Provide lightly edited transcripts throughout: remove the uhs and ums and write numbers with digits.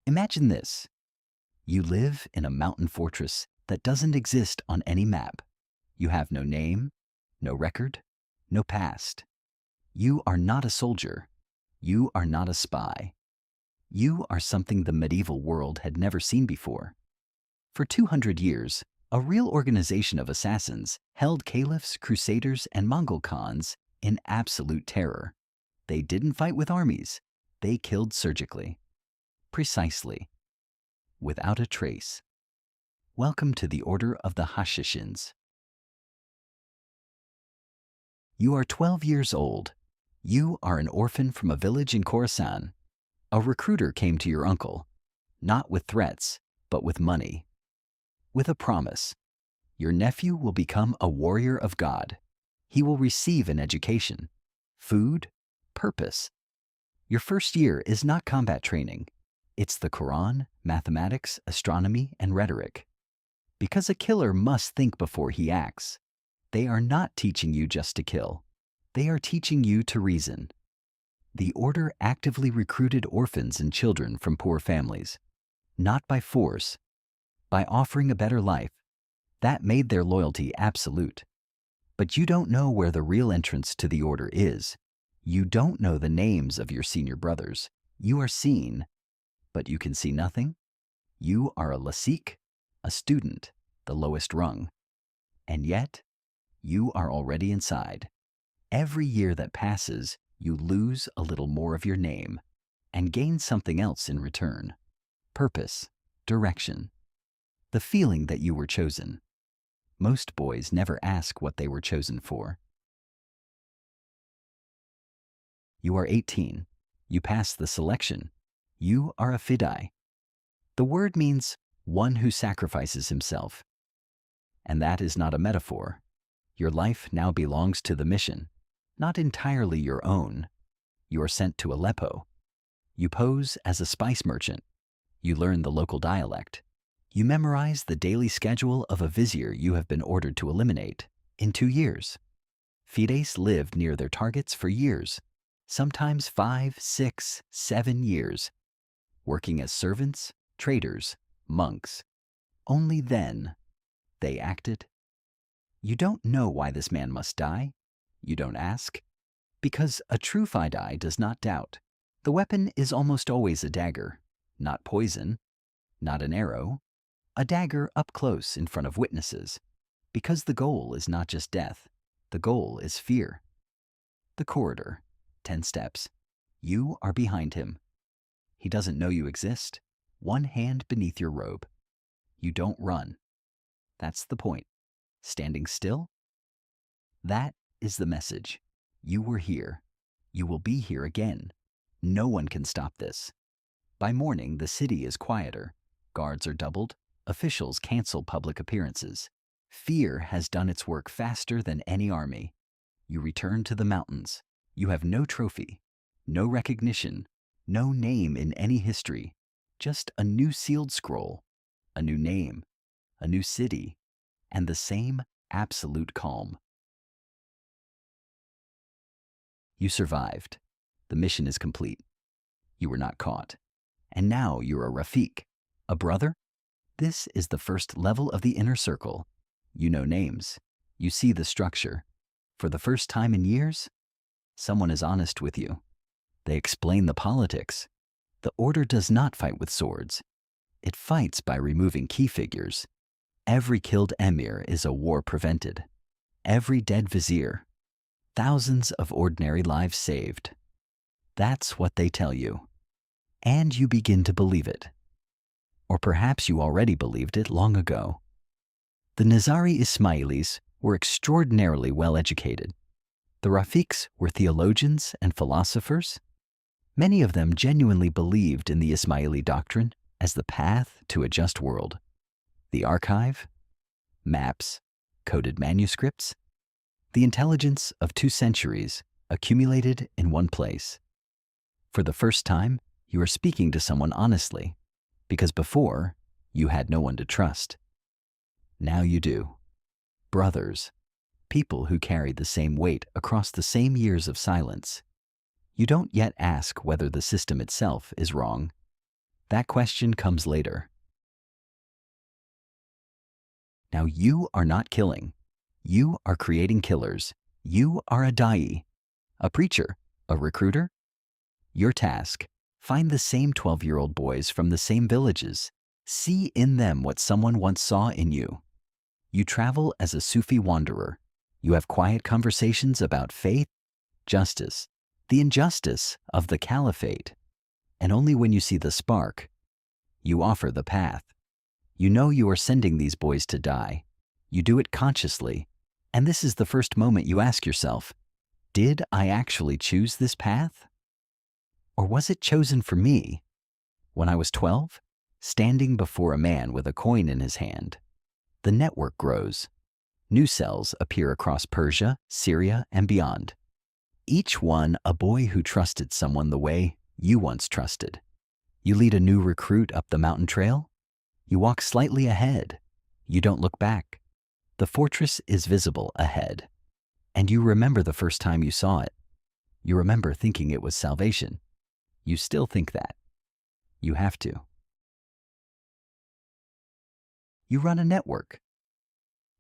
Imagine this. You live in a mountain fortress that doesn't exist on any map. You have no name, no record, no past. You are not a soldier. You are not a spy. You are something the medieval world had never seen before. For 200 years, a real organization of assassins held Caliphs, Crusaders, and Mongol Khans in absolute terror. They didn't fight with armies. They killed surgically. Precisely. Without a trace. Welcome to the Order of the Hashishins. You are 12 years old. You are an orphan from a village in Khorasan. A recruiter came to your uncle, not with threats, but with money. With a promise. Your nephew will become a warrior of God. He will receive an education, food, purpose. Your first year is not combat training. It's the Quran, mathematics, astronomy, and rhetoric. Because a killer must think before he acts. They are not teaching you just to kill. They are teaching you to reason. The order actively recruited orphans and children from poor families, not by force, by offering a better life. That made their loyalty absolute. But you don't know where the real entrance to the order is. You don't know the names of your senior brothers. You are seen, but you can see nothing. You are a Lasiq, a student, the lowest rung. And yet, you are already inside. Every year that passes, you lose a little more of your name and gain something else in return. Purpose, direction, the feeling that you were chosen. Most boys never ask what they were chosen for. You are 18. You pass the selection. You are a Fidai. The word means one who sacrifices himself. And that is not a metaphor. Your life now belongs to the mission, not entirely your own. You are sent to Aleppo. You pose as a spice merchant. You learn the local dialect. You memorize the daily schedule of a vizier you have been ordered to eliminate in 2 years. Fidais lived near their targets for years, sometimes 5, 6, 7 years, working as servants, traders, monks. Only then they acted. You don't know why this man must die. You don't ask. Because a true Fidai does not doubt. The weapon is almost always a dagger, not poison, not an arrow, a dagger up close in front of witnesses. Because the goal is not just death, the goal is fear. The corridor, 10 steps. You are behind him. He doesn't know you exist. One hand beneath your robe. You don't run. That's the point. Standing still? That is the message. You were here. You will be here again. No one can stop this. By morning, the city is quieter. Guards are doubled. Officials cancel public appearances. Fear has done its work faster than any army. You return to the mountains. You have no trophy, no recognition, no name in any history. Just a new sealed scroll, a new name, a new city, and the same absolute calm. You survived. The mission is complete. You were not caught. And now you're a Rafiq, a brother. This is the first level of the inner circle. You know names. You see the structure. For the first time in years, someone is honest with you. They explain the politics. The order does not fight with swords. It fights by removing key figures. Every killed emir is a war prevented. Every dead vizier. Thousands of ordinary lives saved. That's what they tell you. And you begin to believe it. Or perhaps you already believed it long ago. The Nizari Ismailis were extraordinarily well educated. The Rafiqs were theologians and philosophers. Many of them genuinely believed in the Ismaili doctrine as the path to a just world. The archive, maps, coded manuscripts, the intelligence of 2 centuries accumulated in one place. For the first time, you are speaking to someone honestly, because before, you had no one to trust. Now you do. Brothers, people who carried the same weight across the same years of silence. You don't yet ask whether the system itself is wrong. That question comes later. Now you are not killing. You are creating killers. You are a da'i, a preacher, a recruiter. Your task: find the same 12-year-old boys from the same villages. See in them what someone once saw in you. You travel as a Sufi wanderer. You have quiet conversations about faith, justice, the injustice of the caliphate. And only when you see the spark, you offer the path. You know you are sending these boys to die. You do it consciously. And this is the first moment you ask yourself, did I actually choose this path? Or was it chosen for me? When I was 12, standing before a man with a coin in his hand, the network grows. New cells appear across Persia, Syria, and beyond. Each one a boy who trusted someone the way you once trusted. You lead a new recruit up the mountain trail. You walk slightly ahead. You don't look back. The fortress is visible ahead. And you remember the first time you saw it. You remember thinking it was salvation. You still think that. You have to. You run a network.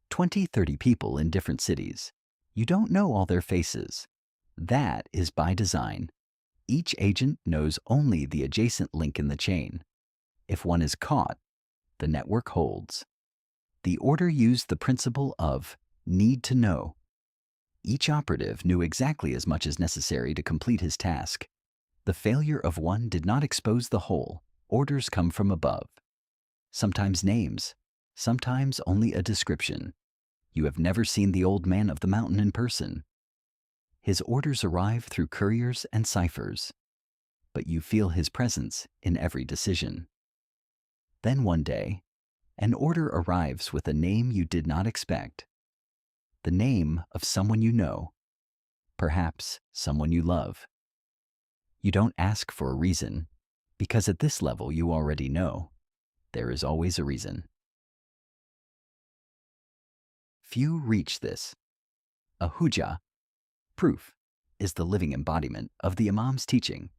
20, 30 people in different cities. You don't know all their faces. That is by design. Each agent knows only the adjacent link in the chain. If one is caught, the network holds. The order used the principle of need to know. Each operative knew exactly as much as necessary to complete his task. The failure of one did not expose the whole. Orders come from above. Sometimes names, sometimes only a description. You have never seen the old man of the mountain in person. His orders arrive through couriers and ciphers, but you feel his presence in every decision. Then one day, an order arrives with a name you did not expect. The name of someone you know, perhaps someone you love. You don't ask for a reason, because at this level you already know. There is always a reason. Few reach this. A Hujja, proof, is the living embodiment of the Imam's teaching.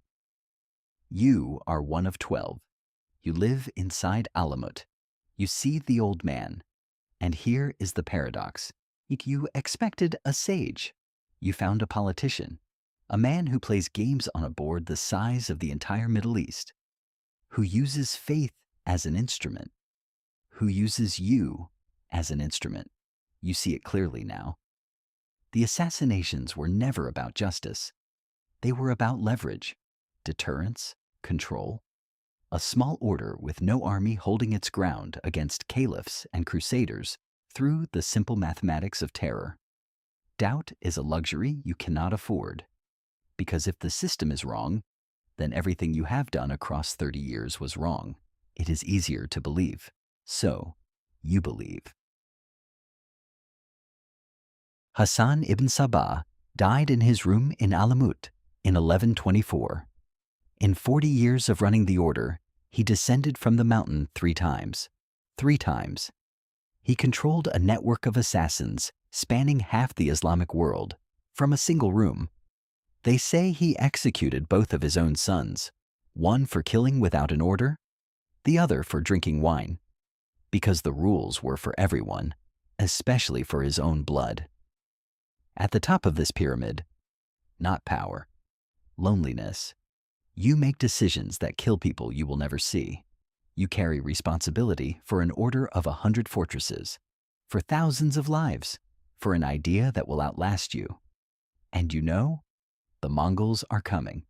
You are one of 12. You live inside Alamut. You see the old man. And here is the paradox. You expected a sage. You found a politician, a man who plays games on a board the size of the entire Middle East, who uses faith as an instrument, who uses you as an instrument. You see it clearly now. The assassinations were never about justice. They were about leverage, deterrence, control. A small order with no army holding its ground against Caliphs and Crusaders through the simple mathematics of terror. Doubt is a luxury you cannot afford, because if the system is wrong, then everything you have done across 30 years was wrong. It is easier to believe, so you believe. Hassan ibn Sabbah died in his room in Alamut in 1124. In 40 years of running the order, he descended from the mountain 3 times. 3 times. He controlled a network of assassins spanning half the Islamic world from a single room. They say he executed both of his own sons, one for killing without an order, the other for drinking wine, because the rules were for everyone, especially for his own blood. At the top of this pyramid, not power, loneliness. You make decisions that kill people you will never see. You carry responsibility for an order of 100 fortresses, for thousands of lives, for an idea that will outlast you. And you know, the Mongols are coming,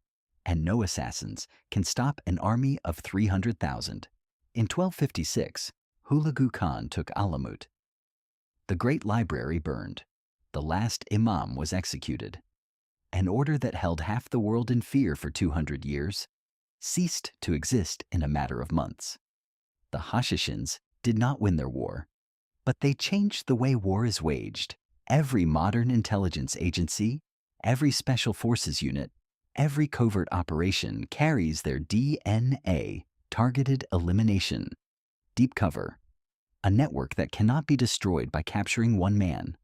and no assassins can stop an army of 300,000. In 1256, Mongol Khan took Alamut. The great library burned. The last imam was executed. An order that held half the world in fear for 200 years ceased to exist in a matter of months. The Hashishins did not win their war, but they changed the way war is waged. Every modern intelligence agency, every special forces unit, every covert operation carries their DNA, targeted elimination, deep cover, a network that cannot be destroyed by capturing one man.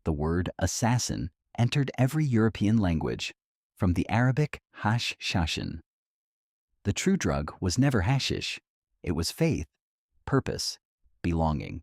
The word assassin entered every European language, from the Arabic hash-shashin. The true drug was never hashish. It was faith, purpose, belonging.